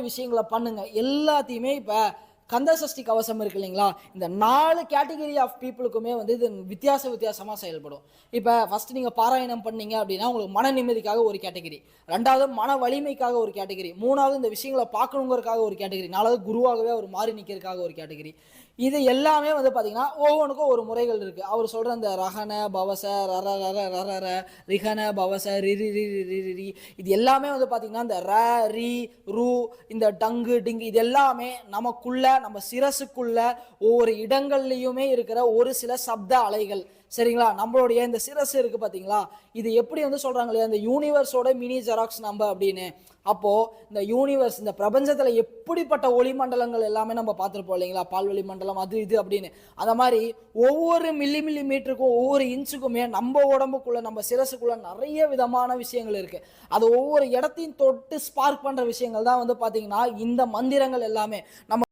விஷயங்களை பண்ணுங்க. எல்லாத்தையுமே இப்போ கந்தசஷ்டி கவசம் இருக்கு இல்லைங்களா, இந்த 4 கேட்டகரி ஆஃப் பீப்புளுக்குமே வந்து இது வித்தியாசமாக செயல்படும். இப்போ ஃபர்ஸ்ட் நீங்கள் பாராயணம் பண்ணீங்க அப்படின்னா உங்களுக்கு மன நிம்மதிக்காக ஒரு கேட்டகரி, 2வது மன வலிமைக்காக ஒரு கேட்டகரி, 3வது இந்த விஷயங்களை பார்க்கணுங்கிறதுக்காக ஒரு கேட்டகரி, 4வது குருவாகவே அவர் மாறி நிற்கிறதுக்காக ஒரு கேட்டகரி. இது எல்லாமே வந்து பார்த்தீங்கன்னா ஒவ்வொன்றுக்கும் ஒரு முறைகள் இருக்குது. அவர் சொல்கிற அந்த ரகன பவச ரர ரர ரர ர ரிகன பவச ரிரி ரிரி ரிரி ரி, இது எல்லாமே வந்து பார்த்தீங்கன்னா இந்த ர ரி ரு, இந்த டங்கு டிங்கு, இது எல்லாமே நமக்குள்ள நம்ம சிரசுக்குள்ள ஒவ்வொரு இடங்கள்லையுமே இருக்கிற ஒரு சில சப்த அலைகள். சரிங்களா, நம்மளுடைய இந்த சிரசு இருக்கு பார்த்தீங்களா, இது எப்படி வந்து சொல்கிறாங்க இல்லையா, இந்த யூனிவர்ஸோட மினி ஜெராக்ஸ் நம்ம அப்படின்னு. அப்போது இந்த யூனிவர்ஸ், இந்த பிரபஞ்சத்தில் எப்படிப்பட்ட ஒளிமண்டலங்கள் எல்லாமே நம்ம பார்த்துருப்போம் இல்லைங்களா, பால்வெளி மண்டலம் அது இது அப்படின்னு. அந்த மாதிரி ஒவ்வொரு மில்லி மீட்டருக்கும் ஒவ்வொரு இன்ச்சுக்குமே நம்ம உடம்புக்குள்ள நம்ம சிரசுக்குள்ள நிறைய விதமான விஷயங்கள் இருக்குது. அது ஒவ்வொரு இடத்தையும் தொட்டு ஸ்பார்க் பண்ணுற விஷயங்கள் தான் வந்து பார்த்தீங்கன்னா இந்த மந்திரங்கள் எல்லாமே. நம்ம